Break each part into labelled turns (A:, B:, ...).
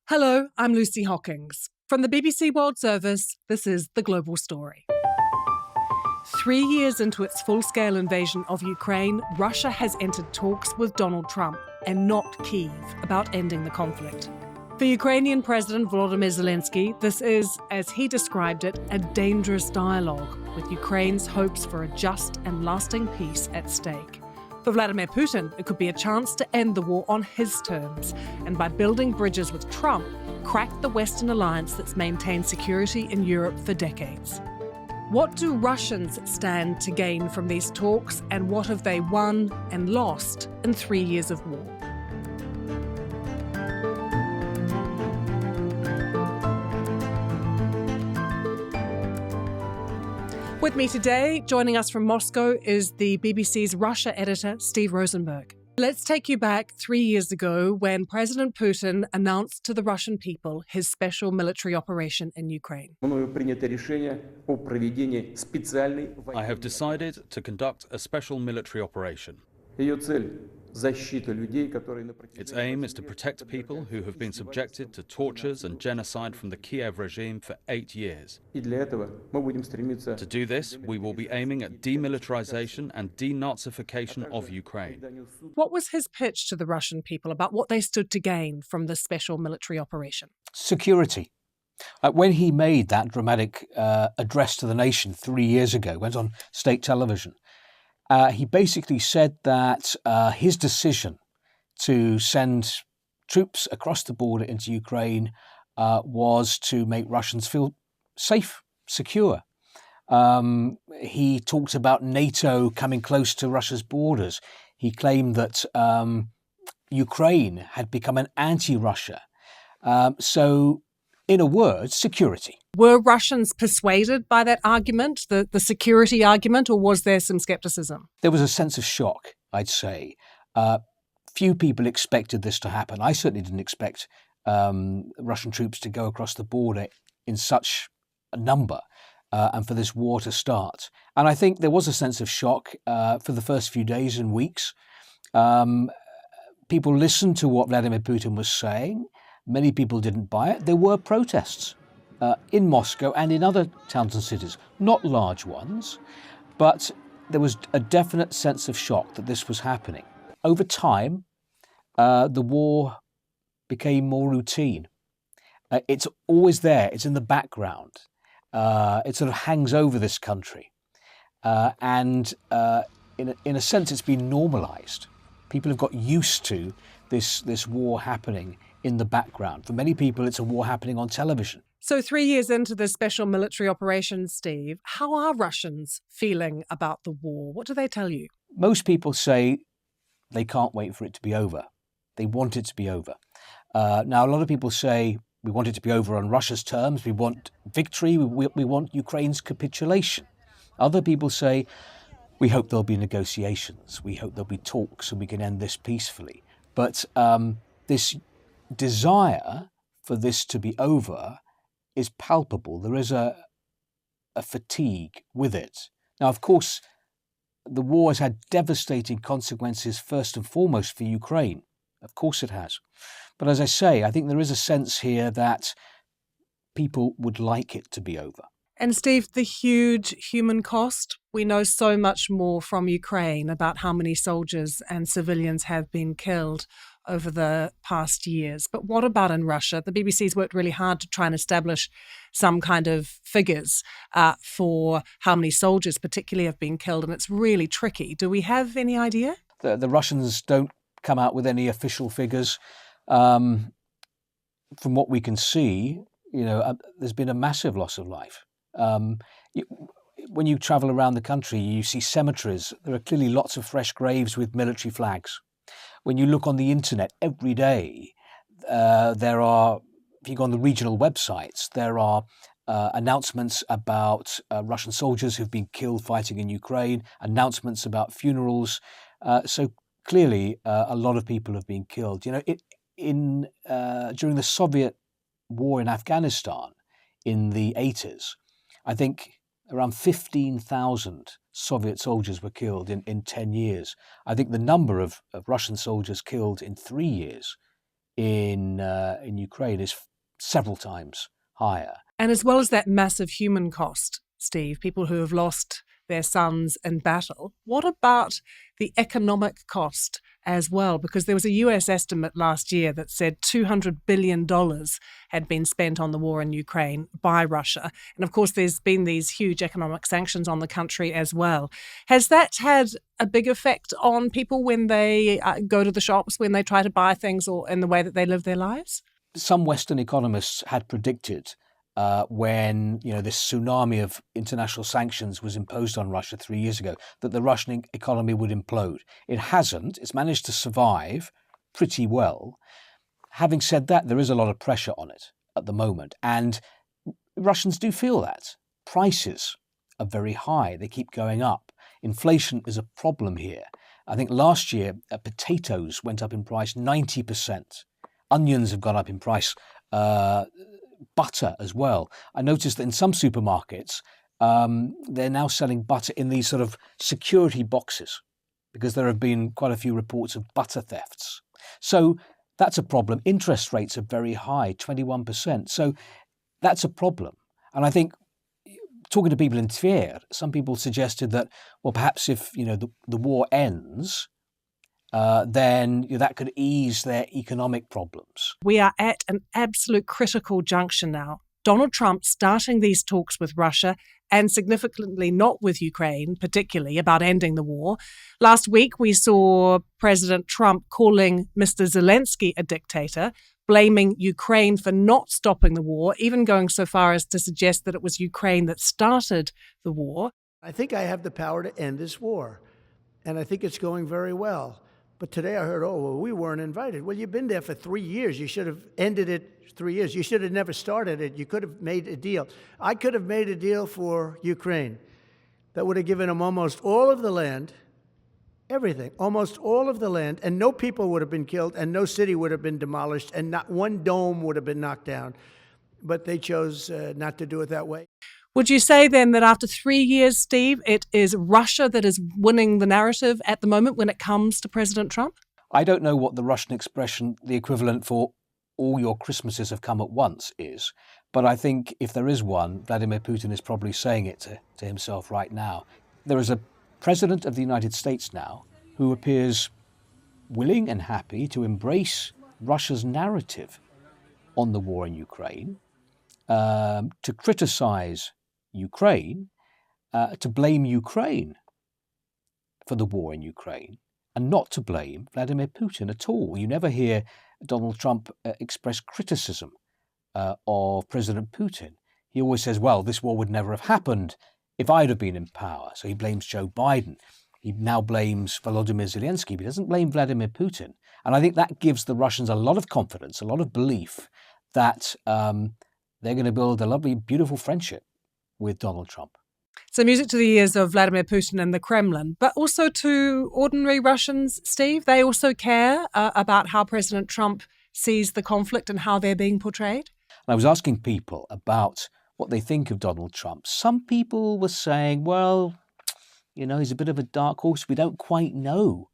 A: Hello, I'm Lucy Hockings. From the BBC World Service, this is The Global Story. 3 years into its full-scale invasion of Ukraine, Russia has entered talks with Donald Trump and not Kyiv about ending the conflict. For Ukrainian President Volodymyr Zelensky, this is, as he described it, a dangerous dialogue with Ukraine's hopes for a just and lasting peace at stake. For Vladimir Putin, it could be a chance to end the war on his terms and by building bridges with Trump, crack the Western alliance that's maintained security in Europe for decades. What do Russians stand to gain from these talks, and what have they won and lost in 3 years of war? With me today, joining us from Moscow, is the BBC's Russia editor, Steve Rosenberg. Let's take you back 3 years ago when President Putin announced to the Russian people his special military operation in Ukraine.
B: I have decided to conduct a special military operation. Its aim is to protect people who have been subjected to tortures and genocide from the Kiev regime for 8 years. To do this, we will be aiming at demilitarization and denazification of Ukraine.
A: What was his pitch to the Russian people about what they stood to gain from this special military operation?
C: Security. When he made that dramatic address to the nation 3 years ago, went on state television, he basically said that his decision to send troops across the border into Ukraine was to make Russians feel safe, secure. He talked about NATO coming close to Russia's borders. He claimed that Ukraine had become an anti-Russia. So, in a word, security.
A: Were Russians persuaded by that argument, the security argument, or was there some skepticism?
C: There was a sense of shock, I'd say. Few people expected this to happen. I certainly didn't expect Russian troops to go across the border in such a number and for this war to start. And I think there was a sense of shock for the first few days and weeks. People listened to what Vladimir Putin was saying. Many people didn't buy it. There were protests in Moscow and in other towns and cities, not large ones, but there was a definite sense of shock that this was happening. Over time, the war became more routine. It's always there. It's in the background. It sort of hangs over this country. And in a sense, it's been normalized. People have got used to this war happening in the background. For many people, it's a war happening on television.
A: So 3 years into this special military operation, Steve, how are Russians feeling about the war? What do they tell you?
C: Most people say they can't wait for it to be over. They want it to be over. Now, a lot of people say we want it to be over on Russia's terms. We want victory. We want Ukraine's capitulation. Other people say we hope there'll be negotiations. We hope there'll be talks and we can end this peacefully. But this desire for this to be over is palpable. There is a fatigue with it. Now, of course, the war has had devastating consequences first and foremost for Ukraine. Of course it has. But as I say, I think there is a sense here that people would like it to be over.
A: And Steve, the huge human cost. We know so much more from Ukraine about how many soldiers and civilians have been killed over the past years. But what about in Russia? The BBC's worked really hard to try and establish some kind of figures for how many soldiers particularly have been killed, and it's really tricky. Do we have any idea?
C: The Russians don't come out with any official figures. From what we can see, there's been a massive loss of life. When you travel around the country, you see cemeteries. There are clearly lots of fresh graves with military flags. When you look on the internet every day, there are, if you go on the regional websites, there are announcements about Russian soldiers who've been killed fighting in Ukraine, announcements about funerals. So clearly, a lot of people have been killed. During the Soviet war in Afghanistan in the 80s, I think around 15,000 Soviet soldiers were killed in 10 years. I think the number of Russian soldiers killed in 3 years in Ukraine is several times higher.
A: And as well as that massive human cost, Steve, people who have lost their sons in battle, what about the economic cost as well? Because there was a US estimate last year that said $200 billion had been spent on the war in Ukraine by Russia. And of course, there's been these huge economic sanctions on the country as well. Has that had a big effect on people when they go to the shops, when they try to buy things, or in the way that they live their lives?
C: Some Western economists had predicted when this tsunami of international sanctions was imposed on Russia 3 years ago, that the Russian economy would implode. It hasn't. It's managed to survive pretty well. Having said that, there is a lot of pressure on it at the moment, and Russians do feel that. Prices are very high. They keep going up. Inflation is a problem here. I think last year, potatoes went up in price 90%. Onions have gone up in price. Butter as well. I noticed that in some supermarkets, they're now selling butter in these sort of security boxes because there have been quite a few reports of butter thefts. So that's a problem. Interest rates are very high, 21%. So that's a problem. And I think talking to people in Tver, some people suggested that, well, perhaps if the war ends, then that could ease their economic problems.
A: We are at an absolute critical juncture now. Donald Trump starting these talks with Russia and significantly not with Ukraine, particularly about ending the war. Last week, we saw President Trump calling Mr. Zelensky a dictator, blaming Ukraine for not stopping the war, even going so far as to suggest that it was Ukraine that started the war.
D: I think I have the power to end this war, and I think it's going very well. But today I heard, we weren't invited. Well, you've been there for 3 years. You should have ended it 3 years. You should have never started it. You could have made a deal. I could have made a deal for Ukraine that would have given them almost all of the land, everything, almost all of the land, and no people would have been killed, and no city would have been demolished, and not one dome would have been knocked down. But they chose not to do it that way.
A: Would you say then that after 3 years, Steve, it is Russia that is winning the narrative at the moment when it comes to President Trump?
C: I don't know what the Russian expression, the equivalent for all your Christmases have come at once is, but I think if there is one, Vladimir Putin is probably saying it to himself right now. There is a president of the United States now who appears willing and happy to embrace Russia's narrative on the war in Ukraine, to criticize Ukraine, to blame Ukraine for the war in Ukraine, and not to blame Vladimir Putin at all. You never hear Donald Trump express criticism of President Putin. He always says, well, this war would never have happened if I'd have been in power. So he blames Joe Biden. He now blames Volodymyr Zelensky, but he doesn't blame Vladimir Putin. And I think that gives the Russians a lot of confidence, a lot of belief that they're going to build a lovely, beautiful friendship with Donald Trump.
A: So music to the ears of Vladimir Putin and the Kremlin, but also to ordinary Russians, Steve. They also care about how President Trump sees the conflict and how they're being portrayed.
C: And I was asking people about what they think of Donald Trump. Some people were saying, well, he's a bit of a dark horse. We don't quite know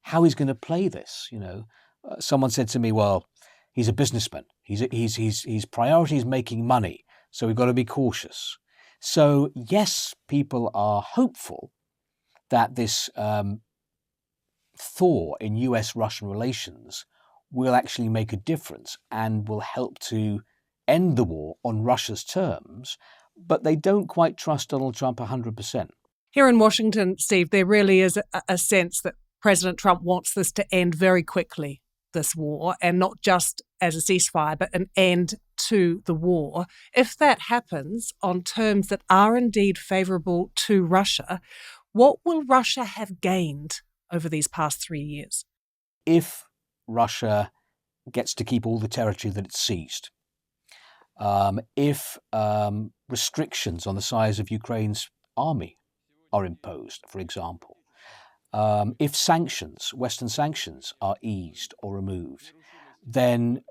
C: how he's going to play this. Someone said to me, well, he's a businessman. His priority is making money, so we've got to be cautious. So yes, people are hopeful that this thaw in US-Russian relations will actually make a difference and will help to end the war on Russia's terms, but they don't quite trust Donald Trump 100%.
A: Here in Washington, Steve, there really is a sense that President Trump wants this to end very quickly, this war, and not just as a ceasefire, but an end to the war. If that happens on terms that are indeed favourable to Russia, what will Russia have gained over these past 3 years?
C: If Russia gets to keep all the territory that it's seized, if restrictions on the size of Ukraine's army are imposed, for example, if sanctions, Western sanctions, are eased or removed, then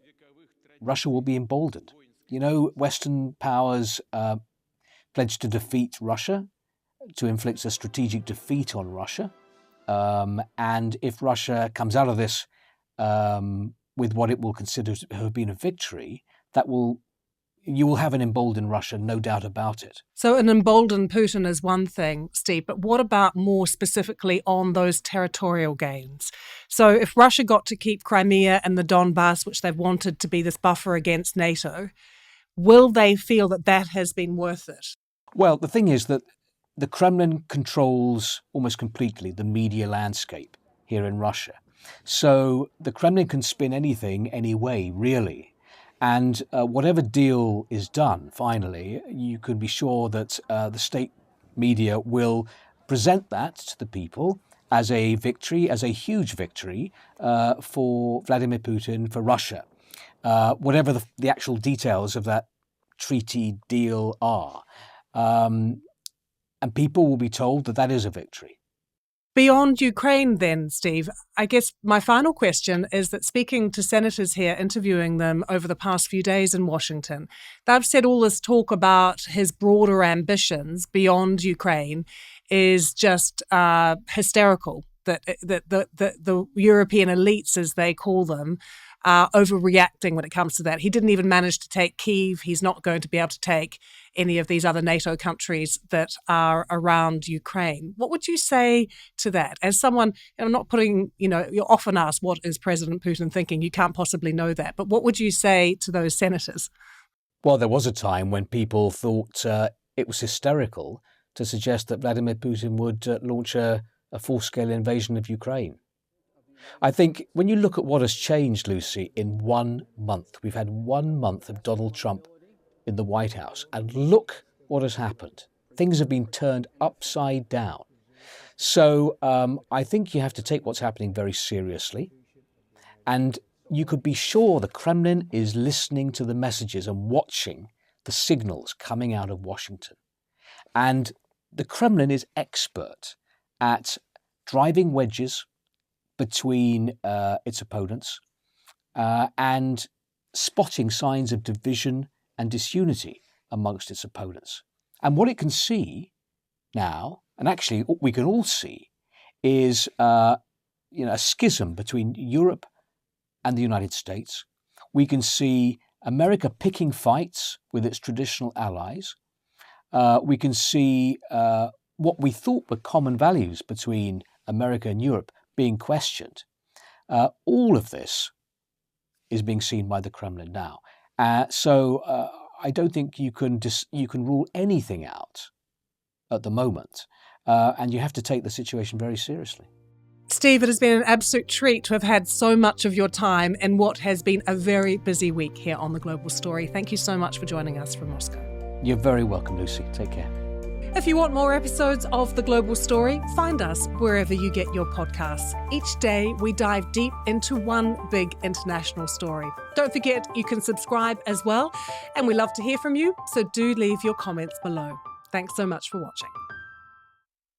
C: Russia will be emboldened. Western powers pledged to defeat Russia, to inflict a strategic defeat on Russia. And if Russia comes out of this with what it will consider to have been a victory, you will have an emboldened Russia, no doubt about it.
A: So an emboldened Putin is one thing, Steve, but what about more specifically on those territorial gains? So if Russia got to keep Crimea and the Donbass, which they've wanted to be this buffer against NATO, will they feel that that has been worth it?
C: Well, the thing is that the Kremlin controls almost completely the media landscape here in Russia. So the Kremlin can spin anything any way, really. And whatever deal is done, finally, you can be sure that the state media will present that to the people as a victory, as a huge victory for Vladimir Putin, for Russia. Whatever the actual details of that treaty deal are. And people will be told that that is a victory.
A: Beyond Ukraine then, Steve, I guess my final question is that speaking to senators here, interviewing them over the past few days in Washington, they've said all this talk about his broader ambitions beyond Ukraine is just hysterical, that the European elites, as they call them, are overreacting when it comes to that. He didn't even manage to take Kyiv. He's not going to be able to take any of these other NATO countries that are around Ukraine. What would you say to that? As someone, I'm not putting, you're often asked, what is President Putin thinking? You can't possibly know that. But what would you say to those senators?
C: Well, there was a time when people thought it was hysterical to suggest that Vladimir Putin would launch a full-scale invasion of Ukraine. I think when you look at what has changed, Lucy, in 1 month, we've had 1 month of Donald Trump in the White House, and look what has happened. Things have been turned upside down. So I think you have to take what's happening very seriously. And you could be sure the Kremlin is listening to the messages and watching the signals coming out of Washington. And the Kremlin is expert at driving wedges between its opponents and spotting signs of division and disunity amongst its opponents. And what it can see now, and actually what we can all see, is a schism between Europe and the United States. We can see America picking fights with its traditional allies. We can see what we thought were common values between America and Europe being questioned. All of this is being seen by the Kremlin now. So I don't think you can rule anything out at the moment. And you have to take the situation very seriously.
A: Steve, it has been an absolute treat to have had so much of your time in what has been a very busy week here on The Global Story. Thank you so much for joining us from Moscow.
C: You're very welcome, Lucy. Take care.
A: If you want more episodes of The Global Story, find us wherever you get your podcasts. Each day, we dive deep into one big international story. Don't forget, you can subscribe as well, and we love to hear from you, so do leave your comments below. Thanks so much for watching.